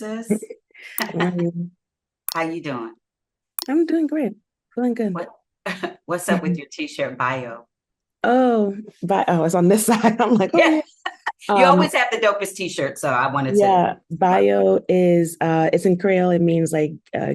sis. Um, How you doing? I'm doing great. Feeling good. What what's up with your t-shirt bio? Oh, it's on this side. I'm like, oh Yeah, yeah. you Um, always have the dopest t-shirt, so I wanted to yeah, talk. bio is it's in Creole. It means like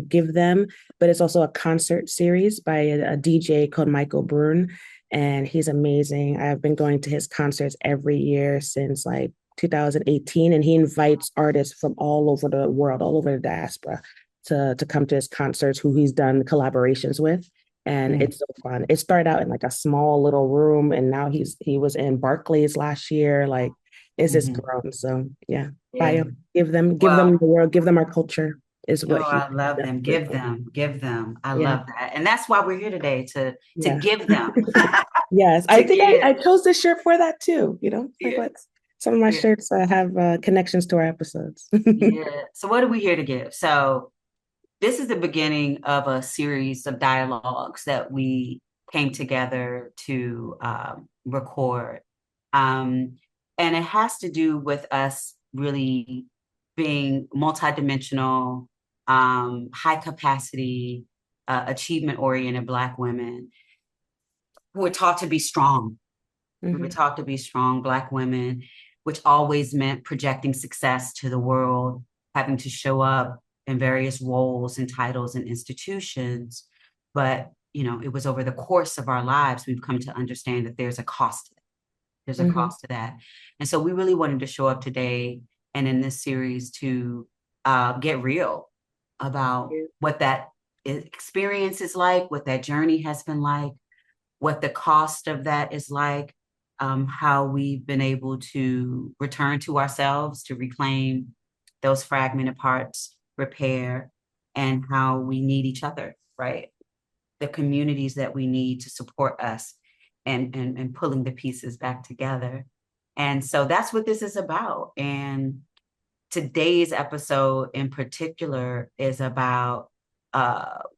give them, but it's also a concert series by a DJ called Michael Brune, and he's amazing. I've been going to his concerts every year since like 2018, and he invites artists from all over the world, all over the diaspora, to come to his concerts who he's done collaborations with. And Mm, it's so fun. It started out in like a small little room, and now he was in Barclays last year. Like it's just mhm. grown. So yeah, Yeah. bio, give them Well, the world, give them our culture is oh, what he I love does. them. Give them, give them. I Yeah, love that. And that's why we're here today to yeah, give them. yes. I To think give. I chose this shirt for that too. Like Yeah. let's some of my Yeah. shirts have connections to our episodes. Yeah. So what are we here to give? So this is the beginning of a series of dialogues that we came together to record. Um, and it has to do with us really being multidimensional, high capacity, achievement oriented Black women who were taught to be strong. We were Hmm. taught to be strong Black women, which always meant projecting success to the world, having to show up in various roles and titles and institutions. But, it was over the course of our lives, we've come to understand that there's a cost to that. There's a Hmm. cost to that. And so we really wanted to show up today and in this series to get real about what that experience is like, what that journey has been like, what the cost of that is like, how we've been able to return to ourselves, to reclaim those fragmented parts, repair, and how we need each other, right? The communities that we need to support us and pulling the pieces back together. And so that's what this is about. And today's episode in particular is about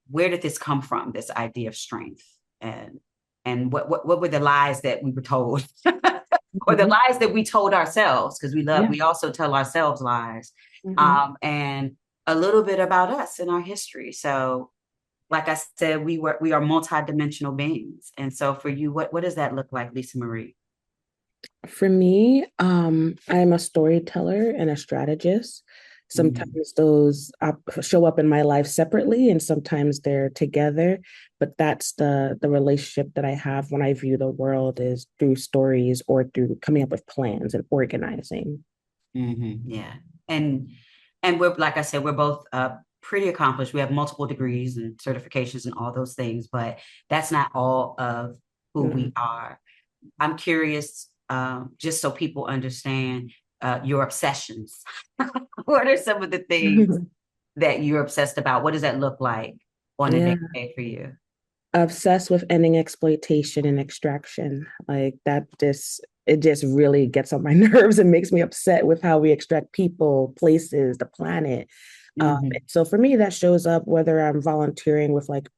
where did this come from, this idea of strength, and what were the lies that we were told or the Hmm. lies that we told ourselves, because Yeah. we also tell ourselves lies, Hmm. and a little bit about us and our history. So like I said, we are multidimensional beings. And so for you, what does that look like, Lisa Marie? For me, I'm a storyteller and a strategist. Mm, Sometimes those show up in my life separately, and sometimes they're together. But that's the relationship that I have when I view the world is through stories or through coming up with plans and organizing. yeah. And we're, like I said, we're both pretty accomplished. We have multiple degrees and certifications and all those things, but that's not all of who Mhm. we are. I'm curious, just so people understand your obsessions. What are some of the things that you're obsessed about? What does that look like on a day Yeah. to day for you? Obsessed with ending exploitation and extraction. Like that just it just really gets on my nerves and makes me upset with how we extract people, places, the planet. Hmm. So for me, that shows up whether I'm volunteering with like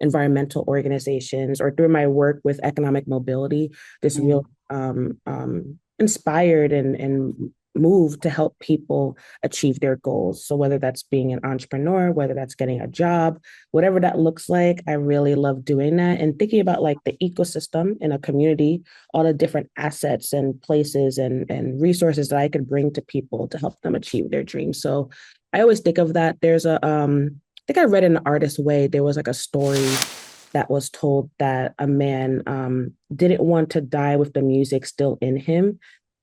environmental organizations or through my work with economic mobility, this real Mm, inspired and moved to help people achieve their goals. So whether that's being an entrepreneur, whether that's getting a job, whatever that looks like, I really love doing that and thinking about like the ecosystem in a community, all the different assets and places and resources that I could bring to people to help them achieve their dreams. So I always think of that. There's I think I read in The Artist's Way, there was like a story that was told that a man didn't want to die with the music still in him.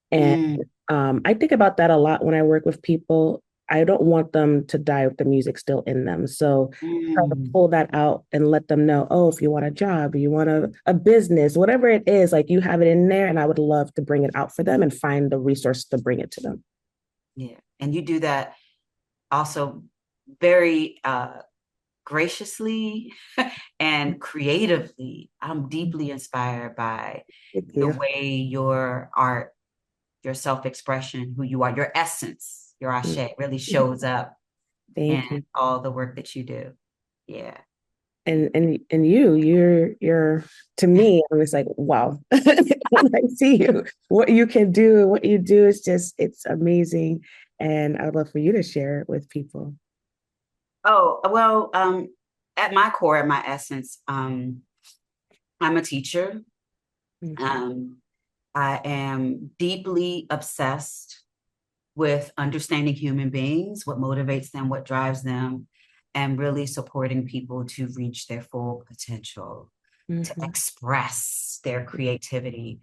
And mm, I think about that a lot when I work with people. I don't want them to die with the music still in them. So try to mm. pull that out and let them know, oh, if you want a job, you want a business, whatever it is, like you have it in there. And I would love to bring it out for them and find the resource to bring it to them. Yeah. And you do that also very graciously and creatively. I'm deeply inspired by Thank the you. way your art, your self-expression, who you are, your essence, your ashe really shows up in Thank you. all the work that you do. Yeah. And you're to me, I'm just like, wow. When I see you, what you can do, what you do is just it's amazing. And I'd love for you to share it with people. Oh, well, at my core, at my essence, I'm a teacher. Mhm. Um, I am deeply obsessed with understanding human beings, what motivates them, what drives them, and really supporting people to reach their full potential, to Mhm. express their creativity.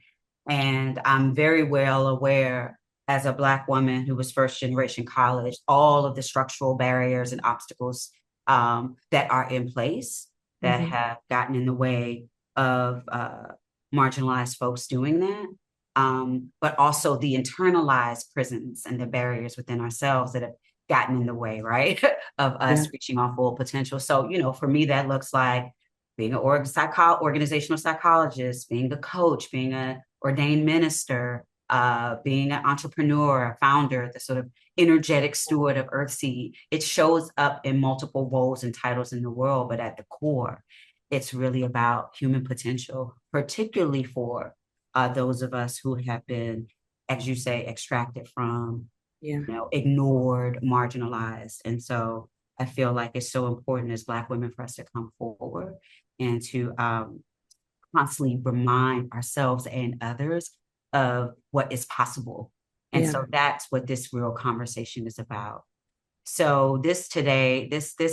And I'm very well aware, as a Black woman who was first generation college, all of the structural barriers and obstacles that are in place that Mhm. have gotten in the way of marginalized folks doing that. But also the internalized prisons and the barriers within ourselves that have gotten in the way, right, of Yeah. us reaching our full potential. So, for me, that looks like being an organizational psychologist, being a coach, being an ordained minister, being an entrepreneur, a founder, the sort of energetic steward of Earthseed. It shows up in multiple roles and titles in the world, but at the core, it's really about human potential, particularly for those of us who have been, as you say, extracted from, Yeah. ignored, marginalized. And so I feel like it's so important as Black women for us to come forward and to constantly remind ourselves and others of what is possible. And Yeah. so that's what this real conversation is about. So this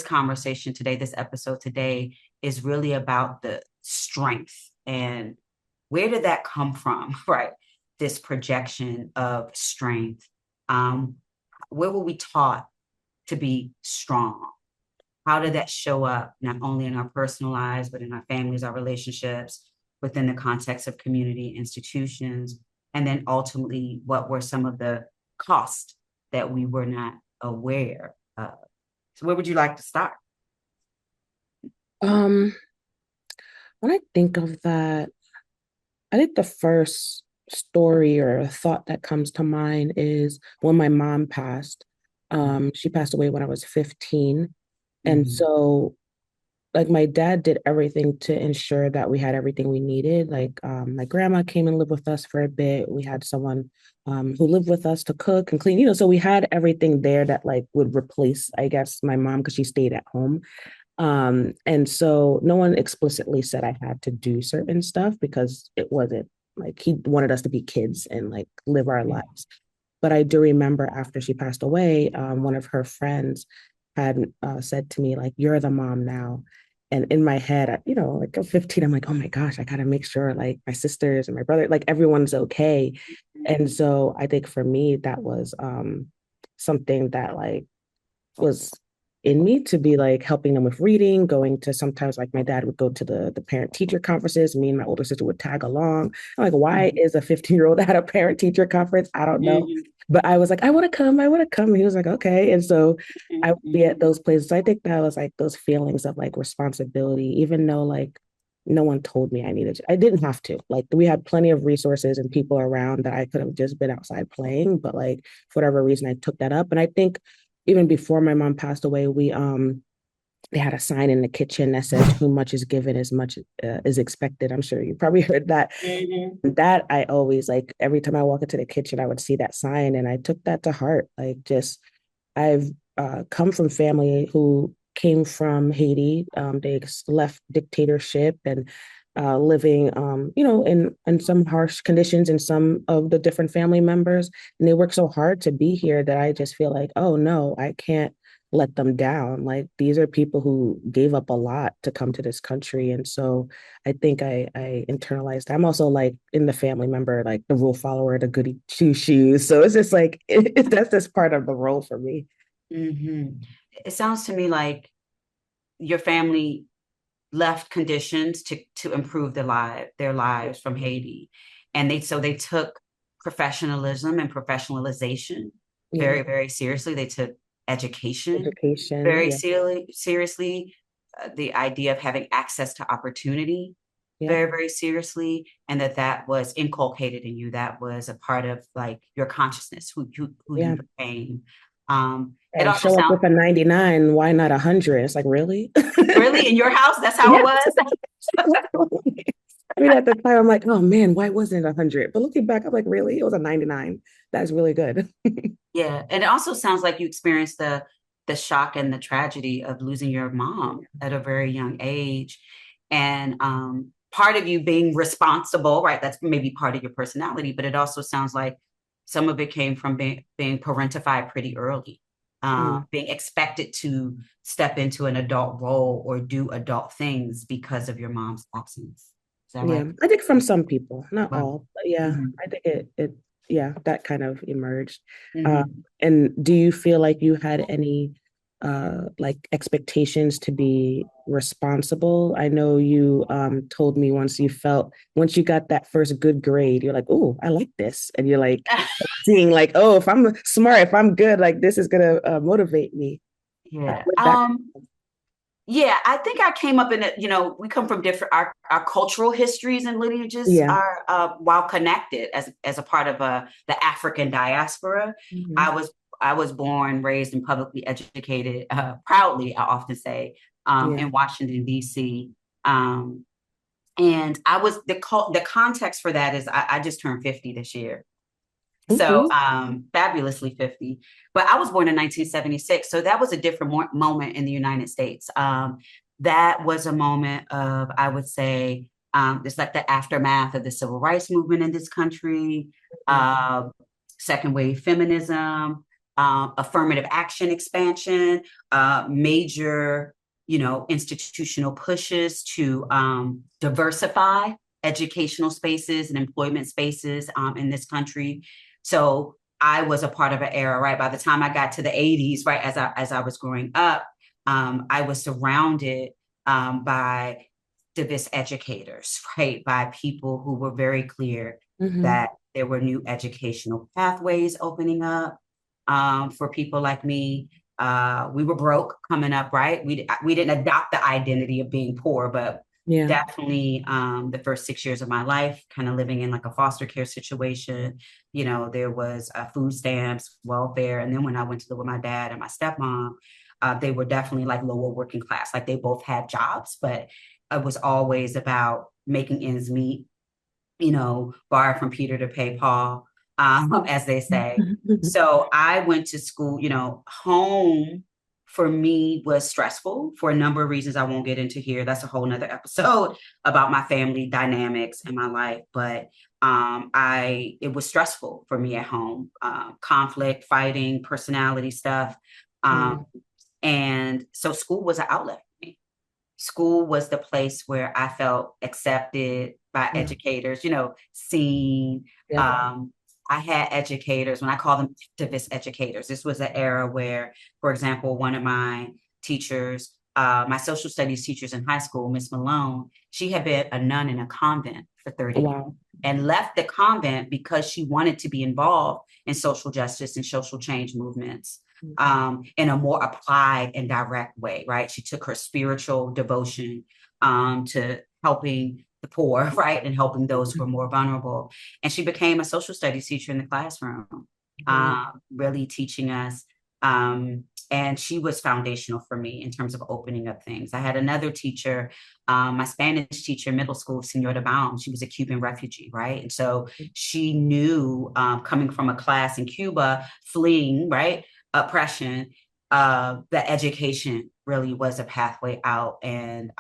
conversation today, this episode today is really about the strength and where did that come from, right? This projection of strength. Um, where were we taught to be strong? How did that show up not only in our personal lives, but in our families, our relationships, within the context of community institutions? And then ultimately, what were some of the costs that we were not aware of? So where would you like to start? Um, when I think of that, I think the first story or thought that comes to mind is when my mom passed. She passed away when I was 15. And Mm-hmm. so like my dad did everything to ensure that we had everything we needed. Like my grandma came and lived with us for a bit. We had someone who lived with us to cook and clean, so we had everything there that like would replace, I guess, my mom because she stayed at home. And so no one explicitly said I had to do certain stuff because it wasn't like he wanted us to be kids and like live our lives. But I do remember after she passed away, one of her friends had said to me, like, you're the mom now. And in my head, like I'm 15, I'm like, oh my gosh, I gotta make sure like my sisters and my brother, like everyone's okay. And so I think for me, that was something that like was in me to be like helping them with reading, going to sometimes like my dad would go to the parent teacher conferences. Me and my older sister would tag along. I'm like, why is a 15-year-old at a parent teacher conference? I don't know. Mm-hmm. But I was like, I want to come, I want to come. And he was like, okay. And so I would be at Mm-hmm. those places. So I think that was like those feelings of like responsibility, even though like no one told me I needed to. I didn't have to. Like we had plenty of resources and people around that I could have just been outside playing. But like for whatever reason, I took that up. And I think even before my mom passed away, we they had a sign in the kitchen that said too much is given as much is expected. I'm sure you probably heard that. Mm-hmm. That I always like every time I walk into the kitchen, I would see that sign and I took that to heart. Like just I've come from family who came from Haiti. They left dictatorship and living, in some harsh conditions in some of the different family members. And they work so hard to be here that I just feel like, oh no, I can't let them down. Like these are people who gave up a lot to come to this country. And so I think I internalized. I'm also like in the family member, like the rule follower, the goody two shoes. So it's just like that's just part of the role for me. Mm-hmm. It sounds to me like your family left conditions to improve their lives from Haiti. And they took professionalism and professionalization Yeah. very, very seriously. They took education Education. very Yeah. seriously, the idea of having access to opportunity Yeah. very, very seriously, and that was inculcated in you. That was a part of like your consciousness, who you Yeah. became. It Right. also Show up sounds with a 99. Why not 100? It's like, really? really in your house. That's how it Yes. was. I mean, at the time, I'm like, oh man, why wasn't it 100? But looking back, I'm like, really? It was a 99. That's really good. Yeah. And it also sounds like you experienced the shock and the tragedy of losing your mom at a very young age. And part of you being responsible, right? That's maybe part of your personality, but it also sounds like some of it came from being parentified pretty early, Mm. being expected to step into an adult role or do adult things because of your mom's absence. Is that Yeah, right? I think from some people, not Wow. all, but yeah, Mhm. I think yeah, that kind of emerged. Mhm. And do you feel like you had any like expectations to be responsible? I know you told me once you got that first good grade, you're like, oh, I like this, and you're like seeing like, oh, if I'm smart, if I'm good, like this is gonna motivate me. Yeah. Where'd that? Yeah, I think I came up in it, we come from different our cultural histories and lineages Yeah. are while connected as a part of the African diaspora. Hmm. I was I was born, raised, and publicly educated, proudly, I often say, Yeah. in Washington, D.C. Um, and I was the context for that is I just turned 50 this year. So Okay. fabulously 50. But I was born in 1976. So that was a different moment in the United States. That was a moment of, I would say, it's like the aftermath of the civil rights movement in this country, uh, second wave feminism, affirmative action expansion, major, institutional pushes to diversify educational spaces and employment spaces in this country. So I was a part of an era, right? By the time I got to the 80s, right, as I was growing up, I was surrounded by civic educators, right? By people who were very clear Hmm. that there were new educational pathways opening up for people like me. We were broke coming up, right? We didn't adopt the identity of being poor, but Yeah. definitely the first 6 years of my life, kind of living in like a foster care situation. There was food stamps, welfare, and then when I went to live with my dad and my stepmom, they were definitely like lower working class. Like they both had jobs, but it was always about making ends meet, borrow from Peter to pay Paul, as they say. So I went to school, home for me was stressful for a number of reasons I won't get into here. That's a whole nother episode about my family dynamics in my life. But it was stressful for me at home. Conflict, fighting, personality stuff. Yeah. Um, and so school was an outlet for me. School was the place where I felt accepted by Yeah. educators, seen. Yep. Um, I had educators, when I call them activist educators. This was an era where, for example, one of my teachers, my social studies teachers in high school, Miss Malone, she had been a nun in a convent for 30 years Wow. and left the convent because she wanted to be involved in social justice and social change movements in a more applied and direct way, right? She took her spiritual devotion to helping the poor, right? And helping those who are more vulnerable. And she became a social studies teacher in the classroom, Wow. really teaching us. And she was foundational for me in terms of opening up things. I had another teacher, my Spanish teacher in middle school, Senora Balm. She was a Cuban refugee, right? And so she knew, coming from a class in Cuba, fleeing, right, oppression, that education really was a pathway out and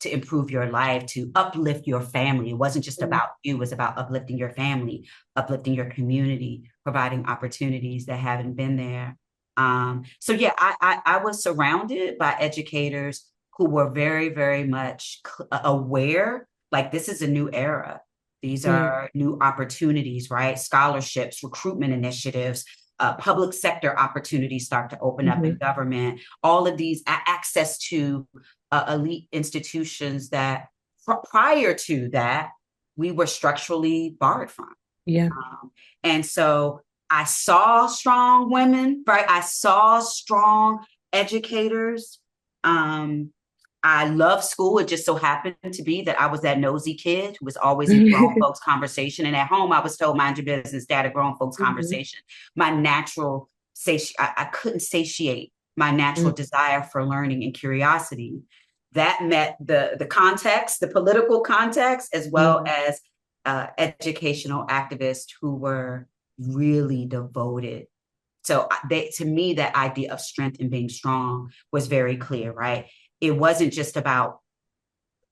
to improve your life, to uplift your family. It wasn't just Mm. about you, it was about uplifting your family, uplifting your community, providing opportunities that haven't been there. So yeah, I was surrounded by educators who were very, very much aware, like this is a new era. These Yeah. are new opportunities, right? Scholarships, recruitment initiatives, public sector opportunities start to open up in Hmm. government. All of these access to elite institutions that prior to that we were structurally barred from. Yeah. And so I saw strong women, right? I saw strong educators. Um, I love school. It just so happened to be that I was that nosy kid who was always in grown folks' conversation. And at home, I was told, mind your business, dad, a grown folks' Hmm. conversation. My natural, I couldn't satiate my natural desire for learning and curiosity that met the context, the political context, as well Mhm. as educational activists who were really devoted. So they, to me, that idea of strength and being strong was very clear, right? It wasn't just about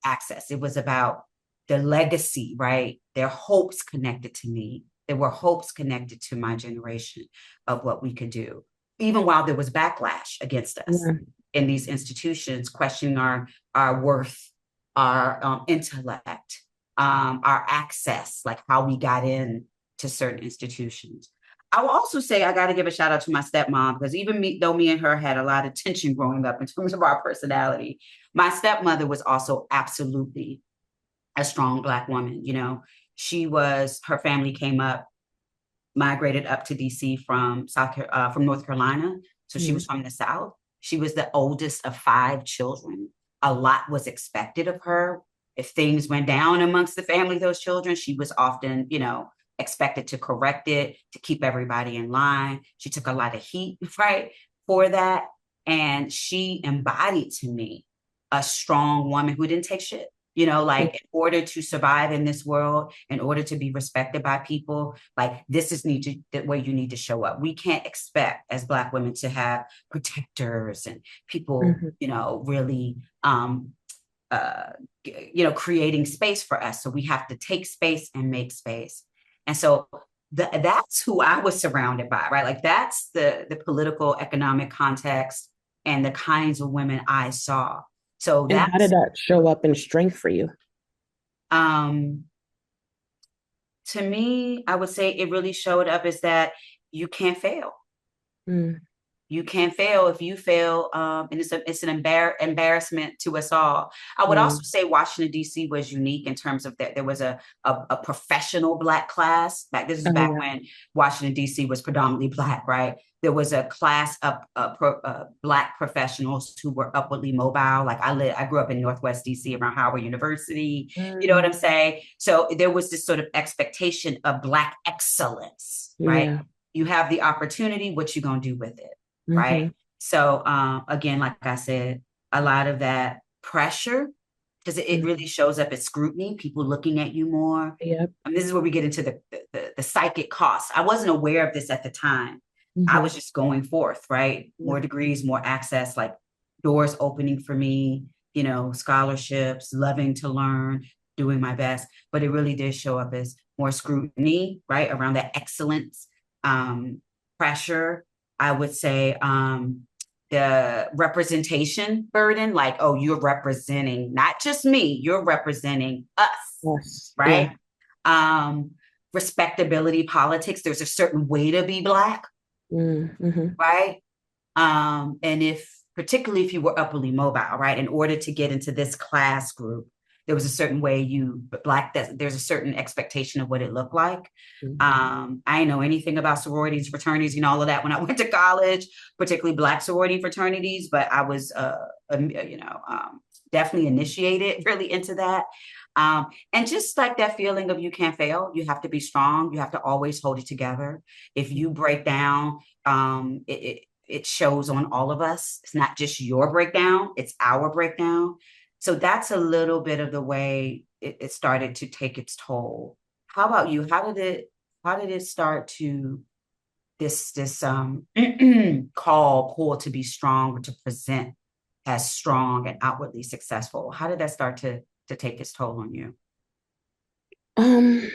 access. It was about their legacy, right? Their hopes connected to me. There were hopes connected to my generation of what we could do, even while there was backlash against us Yeah. in these institutions, questioning our worth, our intellect, our access, like how we got in to certain institutions. I will also say I got to give a shout out to my stepmom because even me, though me and her had a lot of tension growing up in terms of our personality, my stepmother was also absolutely a strong Black woman. You know, she was, her family came up, migrated up to DC from from North Carolina. So she was Mhm. from the South. She was the oldest of five children. A lot was expected of her. If things went down amongst the family, those children, she was often, you know, expected to correct it, to keep everybody in line. She took a lot of heat, right, for that. And she embodied to me a strong woman who didn't take shit. You know, like in order to survive in this world, in order to be respected by people, like this is need to the way you need to show up. We can't expect as Black women to have protectors and people, Mhm. you know, really uh creating space for us. So we have to take space and make space. And so that's who I was surrounded by, right? Like that's the political economic context and the kinds of women I saw. So And how did that's that show up in strength for you? um to me, I would say it really showed up is that you can't fail. Mm. You can't fail. If you fail, and it's an embarrassment to us all. I would also Mm. say Washington D.C. was unique in terms of that there was a professional Black class. Back this is Oh back yeah. when Washington D.C. was predominantly Black, right? There was a class of Black professionals who were upwardly mobile. Like I grew up in Northwest D.C. around Howard University. You know what Mm. I'm saying? So there was this sort of expectation of Black excellence, right? Yeah. You have the opportunity. What you gonna do with it? Right? Hmm. So again, like I said, a lot of that pressure, because it really shows up as scrutiny, people looking at you more. Yep. This is where we get into the psychic costs. I wasn't aware of this at the time. I Hmm. was just going forth, right? Yeah. More degrees, more access, like doors opening for me, you know, scholarships, loving to learn, doing my best. But it really did show up as more scrutiny, right? Around that excellence, pressure, I would say the representation burden, like, oh, you're representing not just me, you're representing us, Yes. Yeah. right? Um, respectability politics, there's a certain way to be Black, Mm-hmm. right? And if, particularly if you were upwardly mobile, right, in order to get into this class group, there was a certain way Black, that there's a certain expectation of what it looked like. I didn't know anything about sororities, fraternities, and all of that when I went to college, particularly Black sorority fraternities, but I was, definitely initiated really into that. And just like that feeling of you can't fail, you have to be strong, you have to always hold it together. If you break down, it shows on all of us. It's not just your breakdown, it's our breakdown. So that's a little bit of the way it started to take its toll. How about you? How did it start to this call pull to be strong, to present as strong and outwardly successful? How did that start to take its toll on you? Um,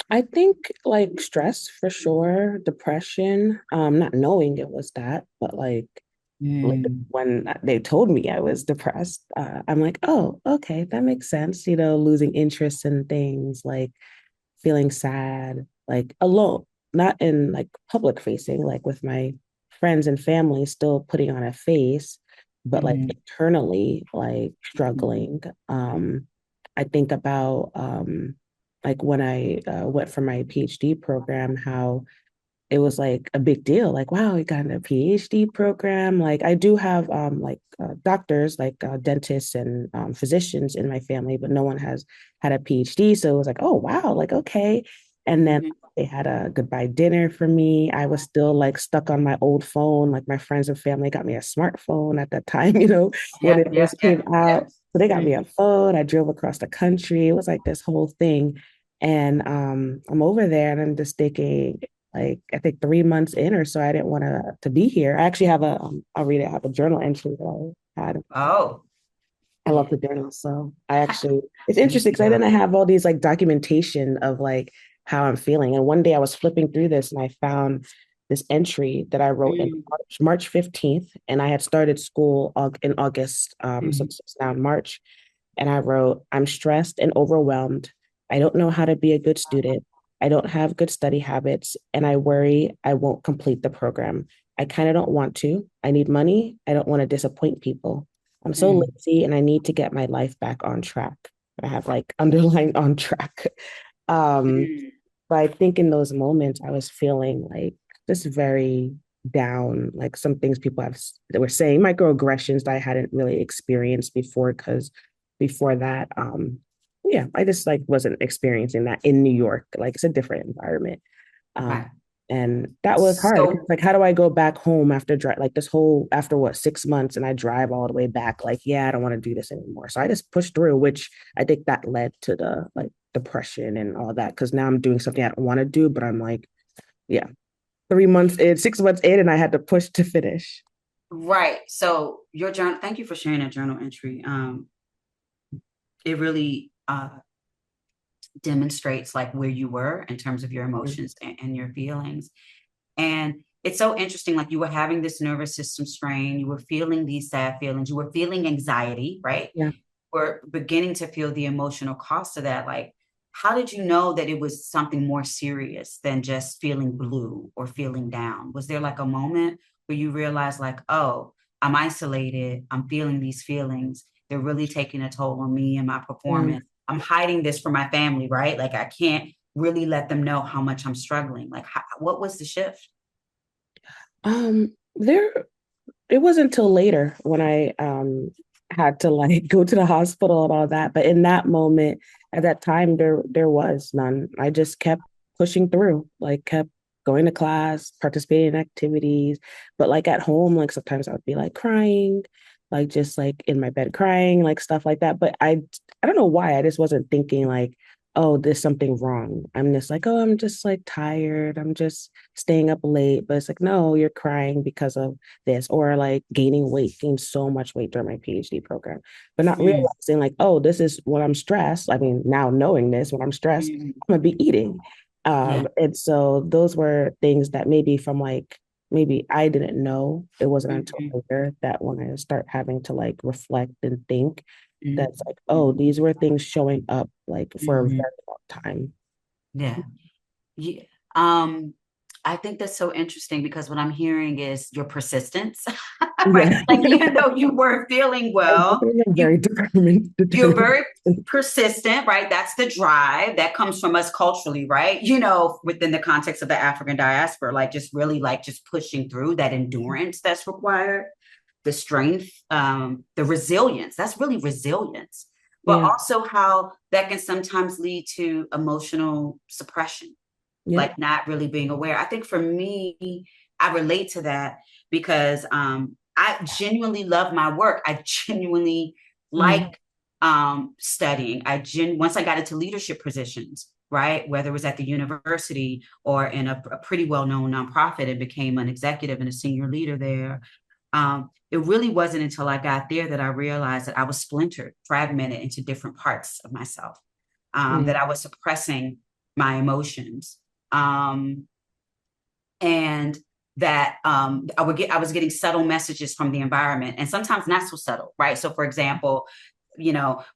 I think like stress for sure, depression, not knowing it was that, but like Mm, when they told me I was depressed, I'm like, oh, okay, that makes sense. You know, losing interest in things, like feeling sad, like alone, not in like public facing, like with my friends and family, still putting on a face, but like mhm, internally, like mhm, struggling. I think about like when I went for my PhD program, how it was like a big deal. Like, wow, we got a PhD program. Like, I do have doctors, like dentists and physicians in my family, but no one has had a PhD. So it was like, oh, wow, like, okay. And then Mhm. they had a goodbye dinner for me. I was still like stuck on my old phone. Like my friends and family got me a smartphone at that time, when Yep, it yep, first came yep, out. yep. So they got me a Mhm. phone. I drove across the country. It was like this whole thing. And I'm over there and I'm just thinking, like, I think 3 months in or so, I didn't want to be here. I actually have I'll read it, I have a journal entry that I had. Oh, I love yeah. the journal. So I actually, it's Me interesting because I too. didn't have all these like documentation of like how I'm feeling. And one day I was flipping through this and I found this entry that I wrote in Mm, March 15th. And I had started school in August. So mm, it's now in March. And I wrote, I'm stressed and overwhelmed. I don't know how to be a good student. I don't have good study habits. And I worry I won't complete the program. I kind of don't want to. I need money. I don't want to disappoint people. I'm so mm, lazy and I need to get my life back on track. I have like underlined on track. Um, mm. but I think in those moments I was feeling like just very down, like some things people that were saying microaggressions that I hadn't really experienced before because before that, yeah, I just like wasn't experiencing that in New York. Like it's a different environment. Um, Right. and that was hard. So, Like, how do I go back home after drive like this whole after what 6 months and I drive all the way back? Like, yeah, I don't want to do this anymore. So I just pushed through, which I think that led to the like depression and all that. Cause now I'm doing something I don't want to do, but I'm like, yeah, 3 months in, 6 months in, and I had to push to finish. right. So your journal, thank you for sharing that journal entry. It really demonstrates like where you were in terms of your emotions and your feelings. And it's so interesting, like you were having this nervous system strain, you were feeling these sad feelings, you were feeling anxiety, right? Yeah. We're beginning to feel the emotional cost of that. Like, how did you know that it was something more serious than just feeling blue or feeling down? Was there like a moment where you realized, like, oh, I'm isolated, I'm feeling these feelings, they're really taking a toll on me and my Yeah. performance. I'm hiding this from my family, right? Like, I can't really let them know how much I'm struggling. Like, what was the shift? There it wasn't until later when I had to like go to the hospital and all that. But in that moment, at that time, there was none. I just kept pushing through, like kept going to class, participating in activities. But like at home, like sometimes I would be like crying, like just like in my bed crying, like stuff like that. But I don't know why. I just wasn't thinking like, oh, there's something wrong. I'm just like, oh, I'm just like tired. I'm just staying up late. But it's like, no, you're crying because of this, or like gaining weight, gained so much weight during my PhD program, but not Mm, realizing like, oh, this is when I'm stressed. I mean, now knowing this, when I'm stressed, mm, I'm gonna be eating. yeah. And so those were things that maybe from like, maybe I didn't know. It wasn't until Mhm, later that when I start having to like reflect and think, mhm, that's like, oh, these were things showing up like for a very mhm. long time. Yeah. Yeah. Um, I think that's so interesting because what I'm hearing is your persistence, right? Yeah. Like even though you weren't feeling I'm well, definitely a you very determined, you're determined. very persistent, right? That's the drive that comes from us culturally, right? Within the context of the African diaspora, like just really like just pushing through that endurance that's required, the strength, the resilience. That's really resilience, but Yeah. also how that can sometimes lead to emotional suppression, Yep. like not really being aware. I think for me, I relate to that because I genuinely love my work. I genuinely Mhm. like studying. Once I got into leadership positions, right, whether it was at the university or in a pretty well-known nonprofit, and became an executive and a senior leader there. It really wasn't until I got there that I realized that I was splintered, fragmented into different parts of myself, Yeah. that I was suppressing my emotions, um, and that I was getting subtle messages from the environment, and sometimes not so subtle, right? So, for example,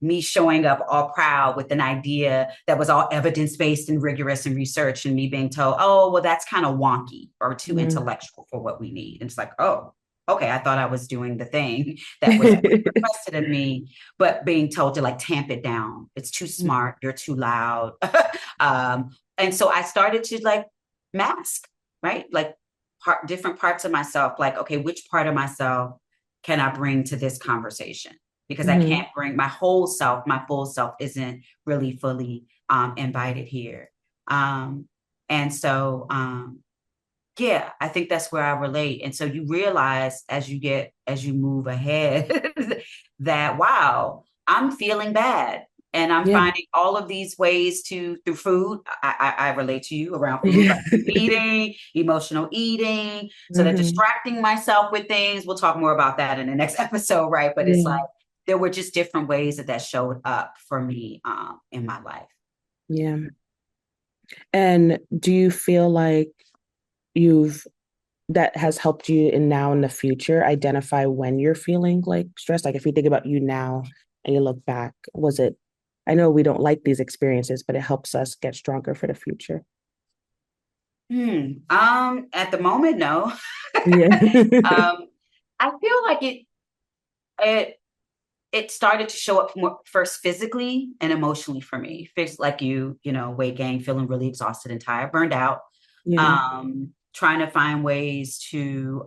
me showing up all proud with an idea that was all evidence based and rigorous and research, and me being told, oh, well, that's kind of wonky or too Yeah. intellectual for what we need. And it's like, oh, okay, I thought I was doing the thing that was requested of me, but being told to like tamp it down. It's too smart. You're too loud. And so I started to like mask, right? Like different parts of myself, like, okay, which part of myself can I bring to this conversation? Because I Mhm. can't bring my whole self, my full self isn't really fully invited here. Um, and so, yeah, I think that's where I relate. And so you realize as you move ahead that, wow, I'm feeling bad. And I'm Yeah. finding all of these ways through food. I relate to you around food, Yeah. like eating, emotional eating, so that Hmm. distracting myself with things. We'll talk more about that in the next episode, right? But it's Yeah. like there were just different ways that showed up for me in my life. Yeah. And do you feel like you've that has helped you in now in the future identify when you're feeling like stressed? Like if you think about you now and you look back, was it, I know we don't like these experiences, but it helps us get stronger for the future. At the moment, no. Yeah. I feel like it it started to show up more, first physically and emotionally for me. Fixed like you know, weight gain, feeling really exhausted and tired, burned out. Yeah. Trying to find ways to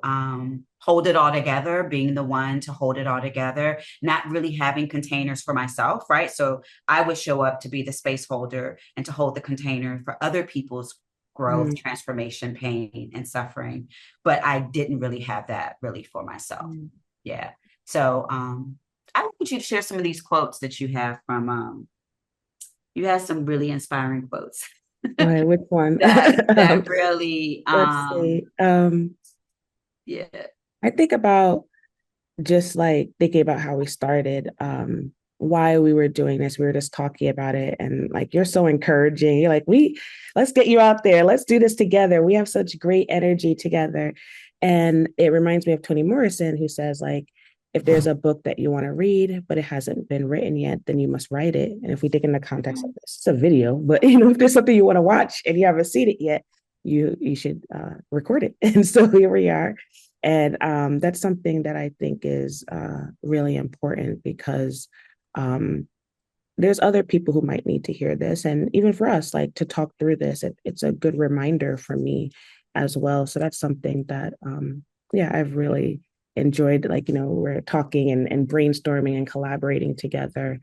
hold it all together, being the one to hold it all together, not really having containers for myself, right? So I would show up to be the space holder and to hold the container for other people's growth, Mm. transformation, pain, and suffering. But I didn't really have that really for myself. Mm. Yeah. So I want you to share some of these quotes that you have from you have some really inspiring quotes All right, which one? that really Let's see. yeah. I think about just like thinking about how we started, why we were doing this. We were just talking about it, and like you're so encouraging. You're like, let's get you out there. Let's do this together. We have such great energy together. And it reminds me of Toni Morrison, who says, like, if there's a book that you want to read, but it hasn't been written yet, then you must write it. And if we think in the context of this, it's a video, but if there's something you want to watch and you haven't seen it yet, you should record it. And so here we are. And that's something that I think is really important because um, there's other people who might need to hear this. And even for us, like to talk through this, it's a good reminder for me as well. So that's something that, yeah, I've really enjoyed. Like, we're talking and brainstorming and collaborating together.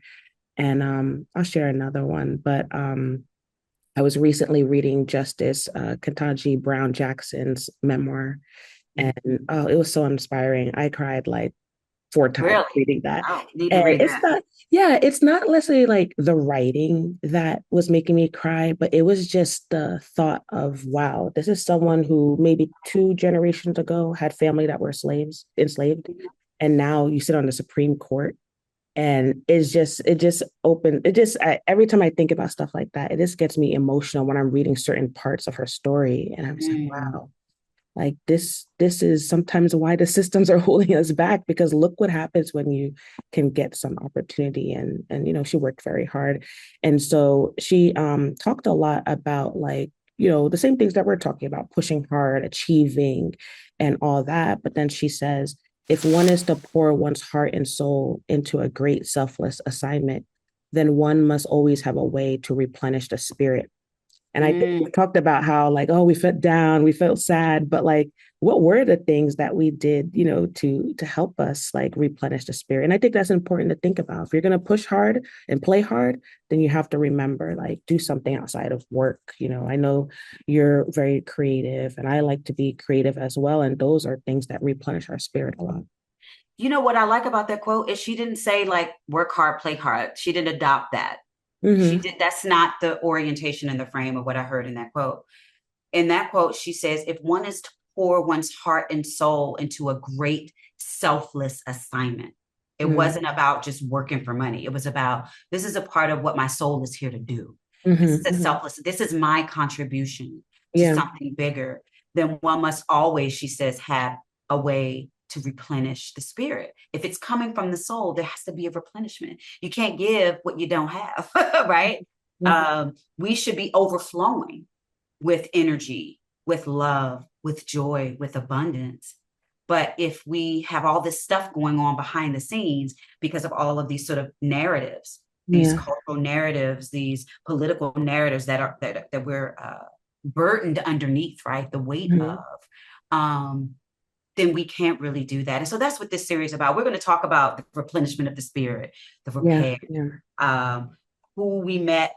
And I'll share another one. But I was recently reading Justice Ketanji Brown Jackson's memoir, and oh, it was so inspiring. I cried like 4 times Really? reading that. Oh, need to And read it's that. not, yeah, it's not necessarily like the writing that was making me cry, but it was just the thought of, wow, this is someone who maybe 2 generations ago had family that were enslaved. And now you sit on the Supreme Court. And every time I think about stuff like that, it just gets me emotional when I'm reading certain parts of her story. And I'm just like, Mm, wow, like this is sometimes why the systems are holding us back, because look what happens when you can get some opportunity. And she worked very hard. And so she talked a lot about, like, the same things that we're talking about, pushing hard, achieving, and all that. But then she says, if one is to pour one's heart and soul into a great selfless assignment, then one must always have a way to replenish the spirit. And I think we mm. talked about how, like, oh, we felt down, we felt sad, but like, what were the things that we did, to help us like replenish the spirit? And I think that's important to think about. If you're going to push hard and play hard, then you have to remember, like, do something outside of work. I know you're very creative, and I like to be creative as well. And those are things that replenish our spirit a lot. You know what I like about that quote is she didn't say like work hard, play hard. She didn't adopt that. She Mm-hmm. did. That's not the orientation and the frame of what I heard in that quote. In that quote, she says, if one is to pour one's heart and soul into a great selfless assignment, it wasn't about just working for money. It was about, this is a part of what my soul is here to do. This is Mm-hmm. a Mm-hmm. selfless, this is my contribution to Yeah. something bigger. Then one must always, she says, have a way to replenish the spirit. If it's coming from the soul, there has to be a replenishment. You can't give what you don't have, right? Yeah. We should be overflowing with energy, with love, with joy, with abundance. But if we have all this stuff going on behind the scenes because of all of these sort of narratives, these Yeah. cultural narratives, these political narratives that we're burdened underneath, right? The weight Mm-hmm. of, um, then we can't really do that. And so that's what this series is about. We're going to talk about the replenishment of the spirit, the Yeah. repair, Yeah. um, who we met,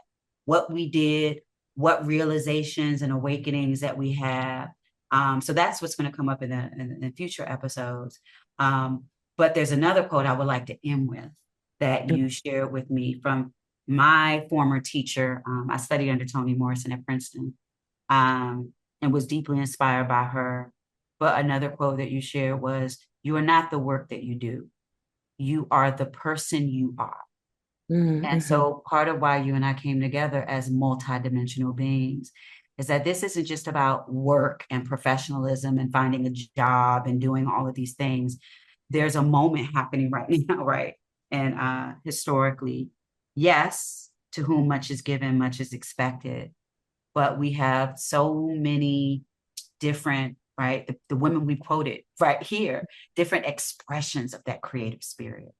what we did, what realizations and awakenings that we have. So that's what's going to come up in future episodes. But there's another quote I would like to end with that you shared with me from my former teacher. I studied under Toni Morrison at Princeton, and was deeply inspired by her. But another quote that you shared was, "You are not the work that you do. You are the person you are." Mm-hmm. And so part of why you and I came together as multidimensional beings is that this isn't just about work and professionalism and finding a job and doing all of these things. There's a moment happening right now, right? And historically, yes, to whom much is given, much is expected. But we have so many different, right? The women we quoted right here, different expressions of that creative spirit.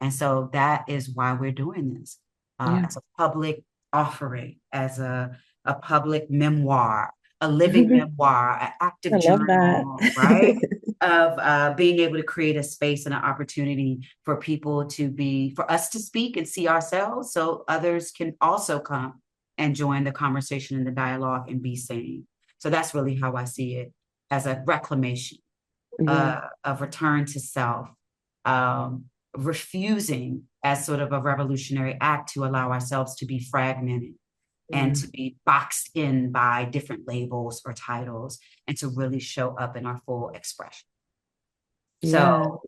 And so that is why we're doing this as a public offering, as a public memoir, a living memoir, an active I love that. journal, right? Of being able to create a space and an opportunity for people for us to speak and see ourselves so others can also come and join the conversation and the dialogue and be seen. So that's really how I see it, as a reclamation, of return to self, refusing as sort of a revolutionary act to allow ourselves to be fragmented and to be boxed in by different labels or titles, and to really show up in our full expression. So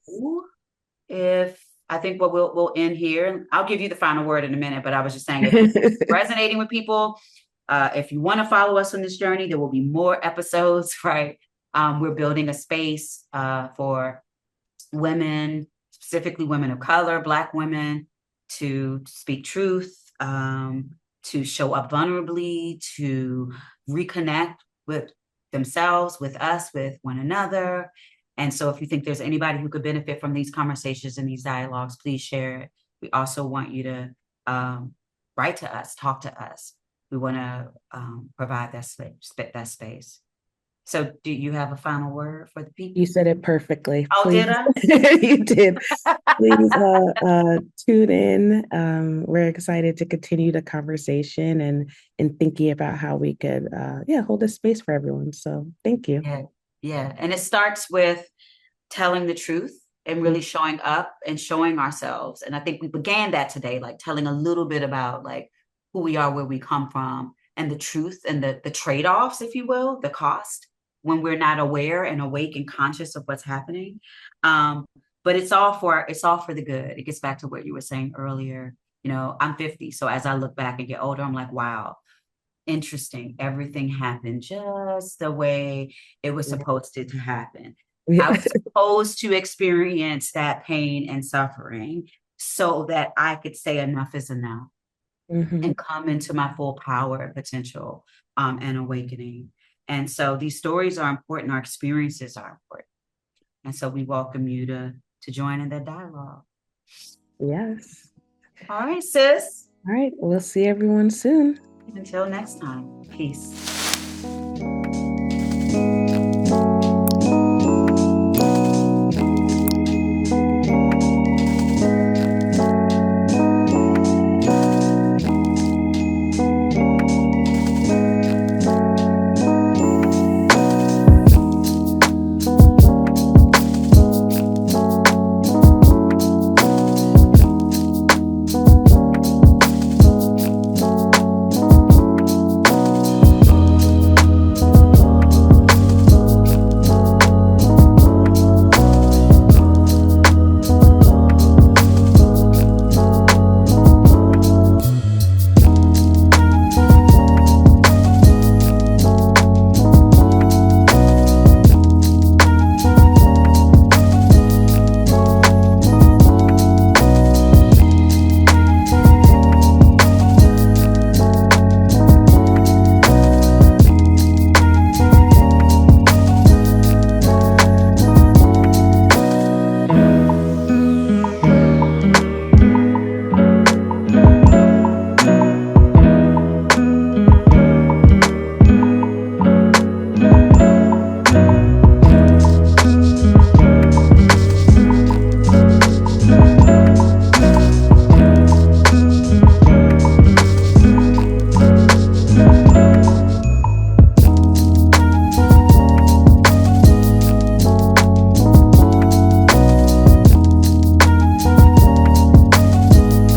if I think what we'll end here, I'll give you the final word in a minute, but I was just saying, if it's resonating with people, if you want to follow us on this journey, there will be more episodes, right? We're building a space for women, specifically women of color, Black women, to speak truth, to show up vulnerably, to reconnect with themselves, with us, with one another. And so if you think there's anybody who could benefit from these conversations and these dialogues, please share it. We also want you to write to us, talk to us. We want to provide that space. So do you have a final word for the people? You said it perfectly. Oh, Please. did I? You did. Please tune in. We're excited to continue the conversation and thinking about how we could hold a space for everyone. So thank you. Yeah. And it starts with telling the truth and really showing up and showing ourselves. And I think we began that today, like telling a little bit about like who we are, where we come from, and the truth and the trade-offs, if you will, the cost when we're not aware and awake and conscious of what's happening. But it's all for the good. It gets back to what you were saying earlier. You know, I'm 50. So as I look back and get older, I'm like, wow, interesting. Everything happened just the way it was supposed to happen. I was supposed to experience that pain and suffering so that I could say enough is enough and come into my full power and potential and awakening. And so these stories are important. Our experiences are important. And so we welcome you to join in that dialogue. Yes. All right, sis. All right. We'll see everyone soon. Until next time. Peace.